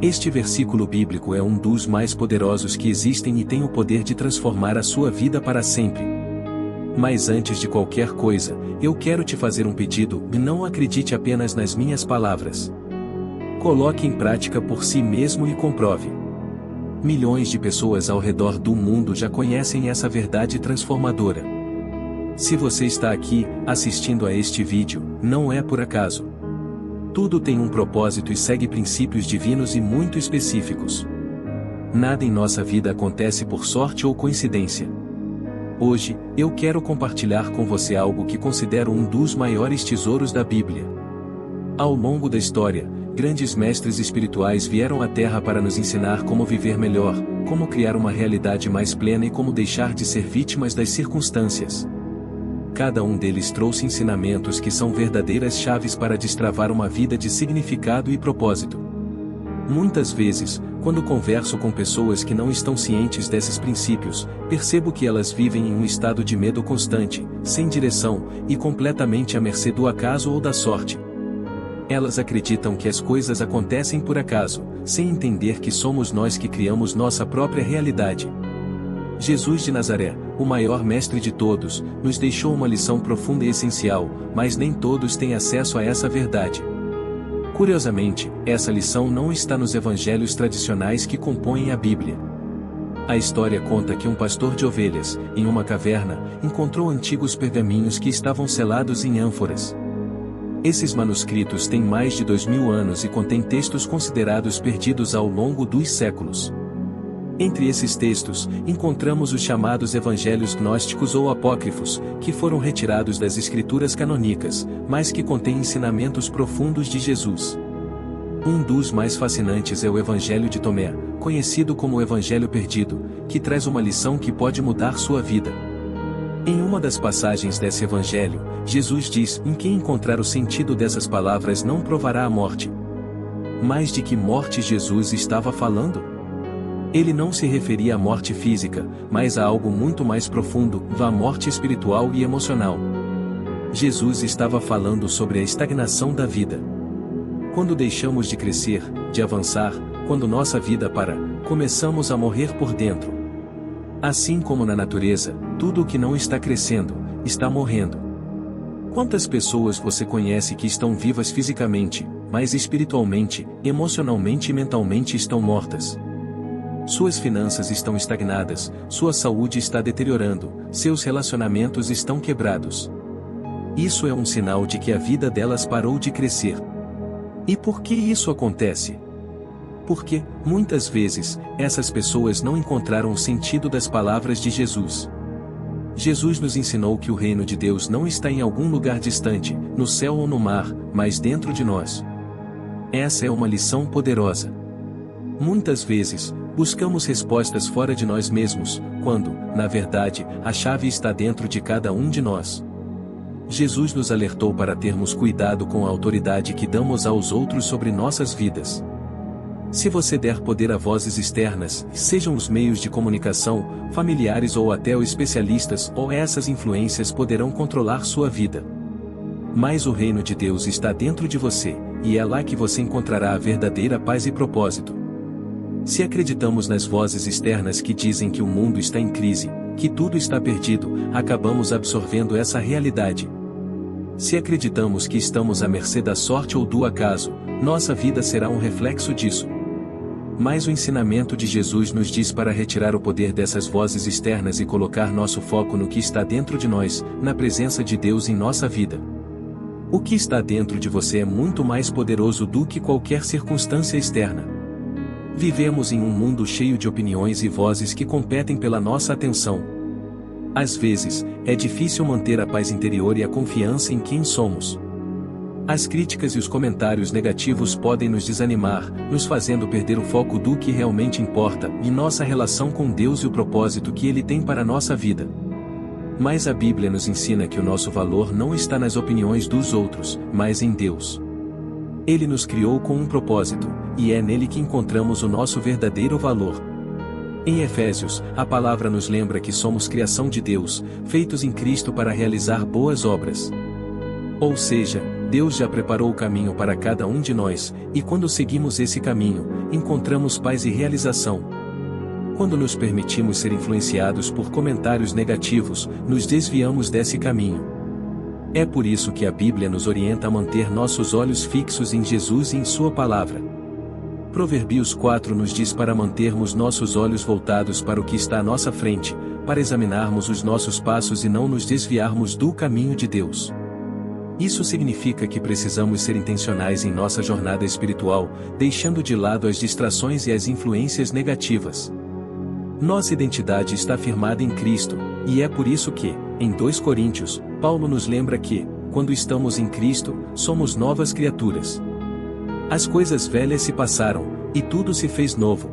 Este versículo bíblico é um dos mais poderosos que existem e tem o poder de transformar a sua vida para sempre. Mas antes de qualquer coisa, eu quero te fazer um pedido: não acredite apenas nas minhas palavras. Coloque em prática por si mesmo e comprove. Milhões de pessoas ao redor do mundo já conhecem essa verdade transformadora. Se você está aqui, assistindo a este vídeo, não é por acaso. Tudo tem um propósito e segue princípios divinos e muito específicos. Nada em nossa vida acontece por sorte ou coincidência. Hoje, eu quero compartilhar com você algo que considero um dos maiores tesouros da Bíblia. Ao longo da história, grandes mestres espirituais vieram à Terra para nos ensinar como viver melhor, como criar uma realidade mais plena e como deixar de ser vítimas das circunstâncias. Cada um deles trouxe ensinamentos que são verdadeiras chaves para destravar uma vida de significado e propósito. Muitas vezes, quando converso com pessoas que não estão cientes desses princípios, percebo que elas vivem em um estado de medo constante, sem direção, e completamente à mercê do acaso ou da sorte. Elas acreditam que as coisas acontecem por acaso, sem entender que somos nós que criamos nossa própria realidade. Jesus de Nazaré, o maior mestre de todos, nos deixou uma lição profunda e essencial, mas nem todos têm acesso a essa verdade. Curiosamente, essa lição não está nos evangelhos tradicionais que compõem a Bíblia. A história conta que um pastor de ovelhas, em uma caverna, encontrou antigos pergaminhos que estavam selados em ânforas. Esses manuscritos têm mais de 2000 anos e contêm textos considerados perdidos ao longo dos séculos. Entre esses textos, encontramos os chamados evangelhos gnósticos ou apócrifos, que foram retirados das escrituras canônicas, mas que contêm ensinamentos profundos de Jesus. Um dos mais fascinantes é o Evangelho de Tomé, conhecido como o Evangelho Perdido, que traz uma lição que pode mudar sua vida. Em uma das passagens desse evangelho, Jesus diz: quem encontrar o sentido dessas palavras não provará a morte. Mas de que morte Jesus estava falando? Ele não se referia à morte física, mas a algo muito mais profundo, à morte espiritual e emocional. Jesus estava falando sobre a estagnação da vida. Quando deixamos de crescer, de avançar, quando nossa vida para, começamos a morrer por dentro. Assim como na natureza, tudo o que não está crescendo, está morrendo. Quantas pessoas você conhece que estão vivas fisicamente, mas espiritualmente, emocionalmente e mentalmente estão mortas? Suas finanças estão estagnadas, sua saúde está deteriorando, seus relacionamentos estão quebrados. Isso é um sinal de que a vida delas parou de crescer. E por que isso acontece? Porque, muitas vezes, essas pessoas não encontraram o sentido das palavras de Jesus. Jesus nos ensinou que o reino de Deus não está em algum lugar distante, no céu ou no mar, mas dentro de nós. Essa é uma lição poderosa. Muitas vezes, buscamos respostas fora de nós mesmos, quando, na verdade, a chave está dentro de cada um de nós. Jesus nos alertou para termos cuidado com a autoridade que damos aos outros sobre nossas vidas. Se você der poder a vozes externas, sejam os meios de comunicação, familiares ou até os especialistas, ou essas influências poderão controlar sua vida. Mas o reino de Deus está dentro de você, e é lá que você encontrará a verdadeira paz e propósito. Se acreditamos nas vozes externas que dizem que o mundo está em crise, que tudo está perdido, acabamos absorvendo essa realidade. Se acreditamos que estamos à mercê da sorte ou do acaso, nossa vida será um reflexo disso. Mas o ensinamento de Jesus nos diz para retirar o poder dessas vozes externas e colocar nosso foco no que está dentro de nós, na presença de Deus em nossa vida. O que está dentro de você é muito mais poderoso do que qualquer circunstância externa. Vivemos em um mundo cheio de opiniões e vozes que competem pela nossa atenção. Às vezes, é difícil manter a paz interior e a confiança em quem somos. As críticas e os comentários negativos podem nos desanimar, nos fazendo perder o foco do que realmente importa, e nossa relação com Deus e o propósito que Ele tem para a nossa vida. Mas a Bíblia nos ensina que o nosso valor não está nas opiniões dos outros, mas em Deus. Ele nos criou com um propósito, e é nele que encontramos o nosso verdadeiro valor. Em Efésios, a palavra nos lembra que somos criação de Deus, feitos em Cristo para realizar boas obras. Ou seja, Deus já preparou o caminho para cada um de nós, e quando seguimos esse caminho, encontramos paz e realização. Quando nos permitimos ser influenciados por comentários negativos, nos desviamos desse caminho. É por isso que a Bíblia nos orienta a manter nossos olhos fixos em Jesus e em Sua palavra. Provérbios 4 nos diz para mantermos nossos olhos voltados para o que está à nossa frente, para examinarmos os nossos passos e não nos desviarmos do caminho de Deus. Isso significa que precisamos ser intencionais em nossa jornada espiritual, deixando de lado as distrações e as influências negativas. Nossa identidade está firmada em Cristo, e é por isso que, em 2 Coríntios, Paulo nos lembra que, quando estamos em Cristo, somos novas criaturas. As coisas velhas se passaram, e tudo se fez novo.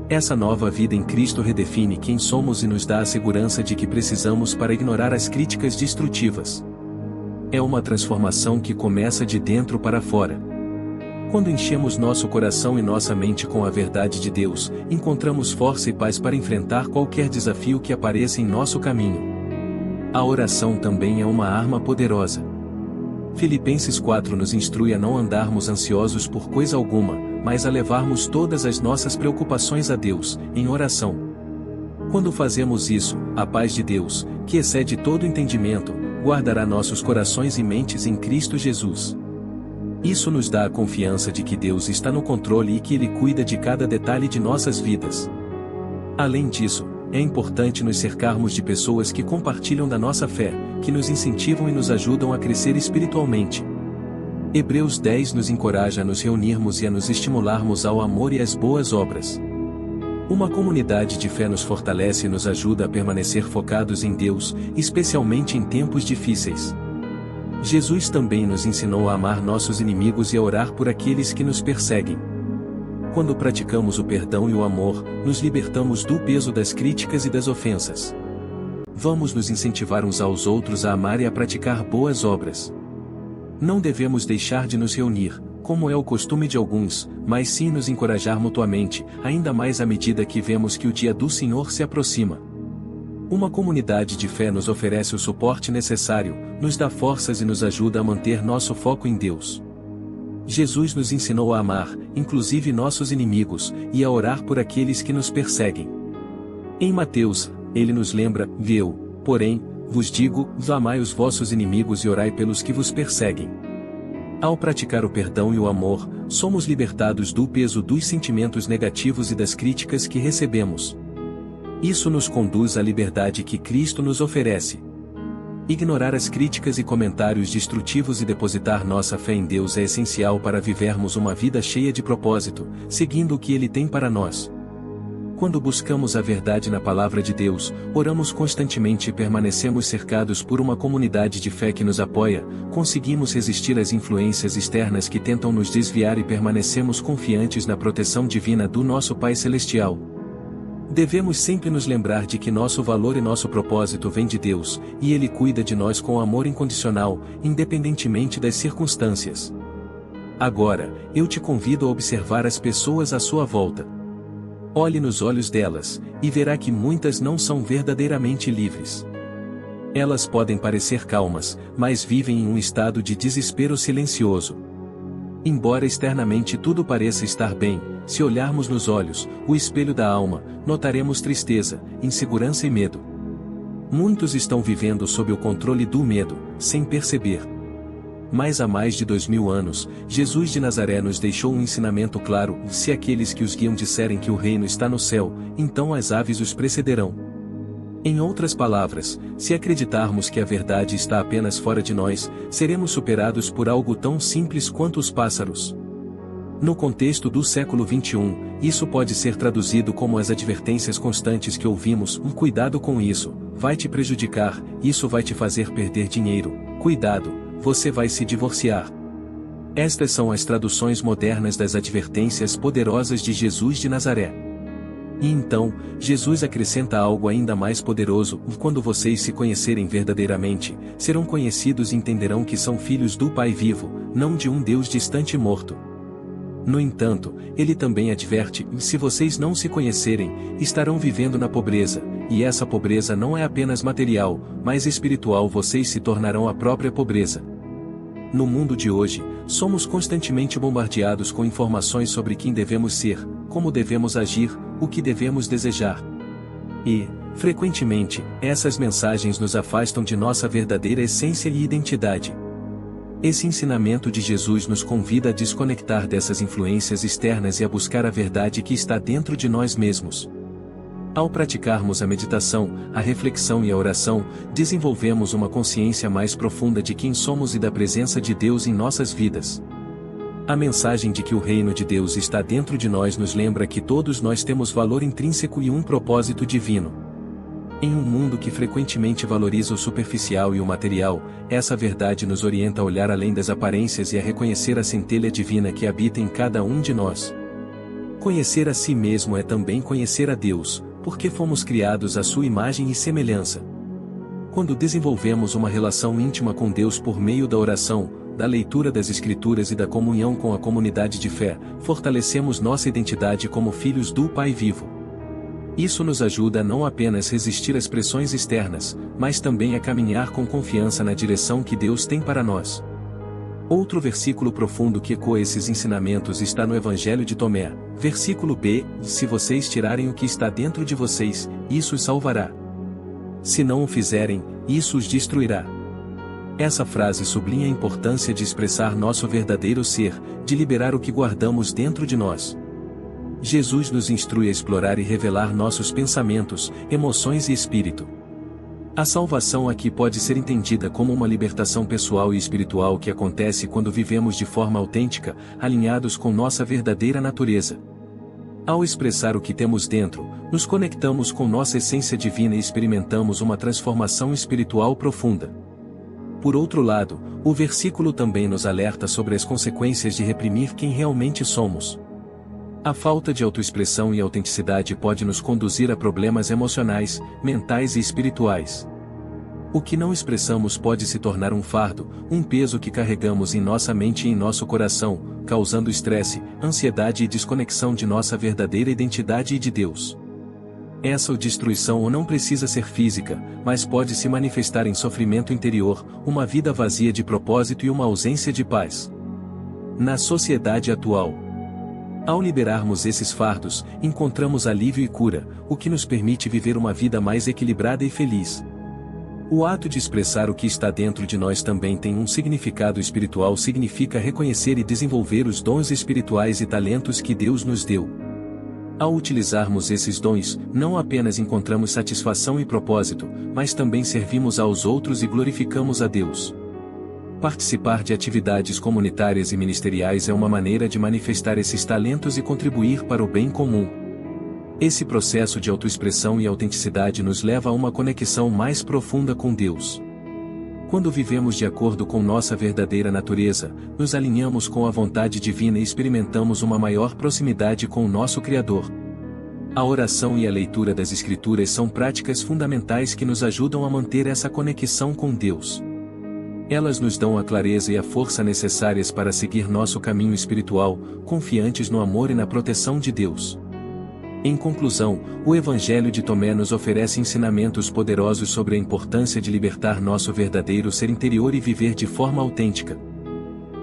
Essa nova vida em Cristo redefine quem somos e nos dá a segurança de que precisamos para ignorar as críticas destrutivas. É uma transformação que começa de dentro para fora. Quando enchemos nosso coração e nossa mente com a verdade de Deus, encontramos força e paz para enfrentar qualquer desafio que apareça em nosso caminho. A oração também é uma arma poderosa. Filipenses 4 nos instrui a não andarmos ansiosos por coisa alguma, mas a levarmos todas as nossas preocupações a Deus, em oração. Quando fazemos isso, a paz de Deus, que excede todo entendimento, guardará nossos corações e mentes em Cristo Jesus. Isso nos dá a confiança de que Deus está no controle e que Ele cuida de cada detalhe de nossas vidas. Além disso, é importante nos cercarmos de pessoas que compartilham da nossa fé, que nos incentivam e nos ajudam a crescer espiritualmente. Hebreus 10 nos encoraja a nos reunirmos e a nos estimularmos ao amor e às boas obras. Uma comunidade de fé nos fortalece e nos ajuda a permanecer focados em Deus, especialmente em tempos difíceis. Jesus também nos ensinou a amar nossos inimigos e a orar por aqueles que nos perseguem. Quando praticamos o perdão e o amor, nos libertamos do peso das críticas e das ofensas. Vamos nos incentivar uns aos outros a amar e a praticar boas obras. Não devemos deixar de nos reunir, como é o costume de alguns, mas sim nos encorajar mutuamente, ainda mais à medida que vemos que o dia do Senhor se aproxima. Uma comunidade de fé nos oferece o suporte necessário, nos dá forças e nos ajuda a manter nosso foco em Deus. Jesus nos ensinou a amar, inclusive nossos inimigos, e a orar por aqueles que nos perseguem. Em Mateus, ele nos lembra: eu, porém, vos digo, amai os vossos inimigos e orai pelos que vos perseguem. Ao praticar o perdão e o amor, somos libertados do peso dos sentimentos negativos e das críticas que recebemos. Isso nos conduz à liberdade que Cristo nos oferece. Ignorar as críticas e comentários destrutivos e depositar nossa fé em Deus é essencial para vivermos uma vida cheia de propósito, seguindo o que Ele tem para nós. Quando buscamos a verdade na palavra de Deus, oramos constantemente e permanecemos cercados por uma comunidade de fé que nos apoia, conseguimos resistir às influências externas que tentam nos desviar e permanecemos confiantes na proteção divina do nosso Pai Celestial. Devemos sempre nos lembrar de que nosso valor e nosso propósito vêm de Deus, e Ele cuida de nós com amor incondicional, independentemente das circunstâncias. Agora, eu te convido a observar as pessoas à sua volta. Olhe nos olhos delas, e verá que muitas não são verdadeiramente livres. Elas podem parecer calmas, mas vivem em um estado de desespero silencioso. Embora externamente tudo pareça estar bem, se olharmos nos olhos, o espelho da alma, notaremos tristeza, insegurança e medo. Muitos estão vivendo sob o controle do medo, sem perceber. Mas há mais de 2000 anos, Jesus de Nazaré nos deixou um ensinamento claro: se aqueles que os guiam disserem que o reino está no céu, então as aves os precederão. Em outras palavras, se acreditarmos que a verdade está apenas fora de nós, seremos superados por algo tão simples quanto os pássaros. No contexto do século XXI, isso pode ser traduzido como as advertências constantes que ouvimos: cuidado com isso, vai te prejudicar, isso vai te fazer perder dinheiro, cuidado, você vai se divorciar. Estas são as traduções modernas das advertências poderosas de Jesus de Nazaré. E então, Jesus acrescenta algo ainda mais poderoso: quando vocês se conhecerem verdadeiramente, serão conhecidos e entenderão que são filhos do Pai vivo, não de um Deus distante e morto. No entanto, ele também adverte: se vocês não se conhecerem, estarão vivendo na pobreza, e essa pobreza não é apenas material, mas espiritual. Vocês se tornarão a própria pobreza. No mundo de hoje, somos constantemente bombardeados com informações sobre quem devemos ser, como devemos agir, o que devemos desejar. E, frequentemente, essas mensagens nos afastam de nossa verdadeira essência e identidade. Esse ensinamento de Jesus nos convida a desconectar dessas influências externas e a buscar a verdade que está dentro de nós mesmos. Ao praticarmos a meditação, a reflexão e a oração, desenvolvemos uma consciência mais profunda de quem somos e da presença de Deus em nossas vidas. A mensagem de que o reino de Deus está dentro de nós nos lembra que todos nós temos valor intrínseco e um propósito divino. Em um mundo que frequentemente valoriza o superficial e o material, essa verdade nos orienta a olhar além das aparências e a reconhecer a centelha divina que habita em cada um de nós. Conhecer a si mesmo é também conhecer a Deus, porque fomos criados à sua imagem e semelhança. Quando desenvolvemos uma relação íntima com Deus por meio da oração, da leitura das Escrituras e da comunhão com a comunidade de fé, fortalecemos nossa identidade como filhos do Pai vivo. Isso nos ajuda a não apenas resistir às pressões externas, mas também a caminhar com confiança na direção que Deus tem para nós. Outro versículo profundo que ecoa esses ensinamentos está no Evangelho de Tomé, versículo B: se vocês tirarem o que está dentro de vocês, isso os salvará. Se não o fizerem, isso os destruirá. Essa frase sublinha a importância de expressar nosso verdadeiro ser, de liberar o que guardamos dentro de nós. Jesus nos instrui a explorar e revelar nossos pensamentos, emoções e espírito. A salvação aqui pode ser entendida como uma libertação pessoal e espiritual que acontece quando vivemos de forma autêntica, alinhados com nossa verdadeira natureza. Ao expressar o que temos dentro, nos conectamos com nossa essência divina e experimentamos uma transformação espiritual profunda. Por outro lado, o versículo também nos alerta sobre as consequências de reprimir quem realmente somos. A falta de autoexpressão e autenticidade pode nos conduzir a problemas emocionais, mentais e espirituais. O que não expressamos pode se tornar um fardo, um peso que carregamos em nossa mente e em nosso coração, causando estresse, ansiedade e desconexão de nossa verdadeira identidade e de Deus. Essa destruição não precisa ser física, mas pode se manifestar em sofrimento interior, uma vida vazia de propósito e uma ausência de paz. Na sociedade atual, ao liberarmos esses fardos, encontramos alívio e cura, o que nos permite viver uma vida mais equilibrada e feliz. O ato de expressar o que está dentro de nós também tem um significado espiritual, significa reconhecer e desenvolver os dons espirituais e talentos que Deus nos deu. Ao utilizarmos esses dons, não apenas encontramos satisfação e propósito, mas também servimos aos outros e glorificamos a Deus. Participar de atividades comunitárias e ministeriais é uma maneira de manifestar esses talentos e contribuir para o bem comum. Esse processo de autoexpressão e autenticidade nos leva a uma conexão mais profunda com Deus. Quando vivemos de acordo com nossa verdadeira natureza, nos alinhamos com a vontade divina e experimentamos uma maior proximidade com o nosso Criador. A oração e a leitura das Escrituras são práticas fundamentais que nos ajudam a manter essa conexão com Deus. Elas nos dão a clareza e a força necessárias para seguir nosso caminho espiritual, confiantes no amor e na proteção de Deus. Em conclusão, o Evangelho de Tomé nos oferece ensinamentos poderosos sobre a importância de libertar nosso verdadeiro ser interior e viver de forma autêntica.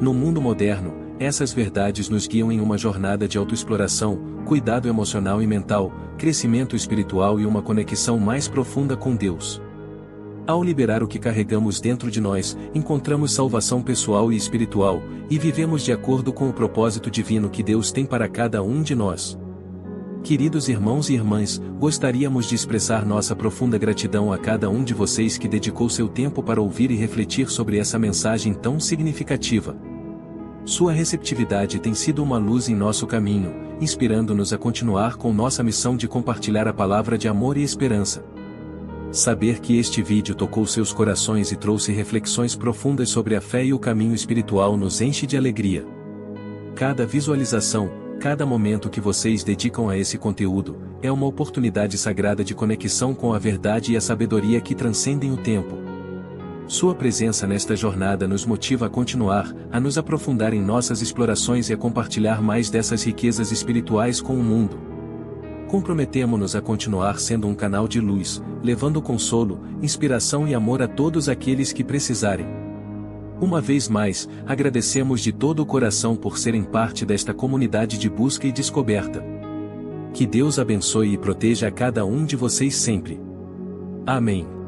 No mundo moderno, essas verdades nos guiam em uma jornada de autoexploração, cuidado emocional e mental, crescimento espiritual e uma conexão mais profunda com Deus. Ao liberar o que carregamos dentro de nós, encontramos salvação pessoal e espiritual, e vivemos de acordo com o propósito divino que Deus tem para cada um de nós. Queridos irmãos e irmãs, gostaríamos de expressar nossa profunda gratidão a cada um de vocês que dedicou seu tempo para ouvir e refletir sobre essa mensagem tão significativa. Sua receptividade tem sido uma luz em nosso caminho, inspirando-nos a continuar com nossa missão de compartilhar a palavra de amor e esperança. Saber que este vídeo tocou seus corações e trouxe reflexões profundas sobre a fé e o caminho espiritual nos enche de alegria. Cada visualização, cada momento que vocês dedicam a esse conteúdo, é uma oportunidade sagrada de conexão com a verdade e a sabedoria que transcendem o tempo. Sua presença nesta jornada nos motiva a continuar, a nos aprofundar em nossas explorações e a compartilhar mais dessas riquezas espirituais com o mundo. Comprometemo-nos a continuar sendo um canal de luz, levando consolo, inspiração e amor a todos aqueles que precisarem. Uma vez mais, agradecemos de todo o coração por serem parte desta comunidade de busca e descoberta. Que Deus abençoe e proteja a cada um de vocês sempre. Amém.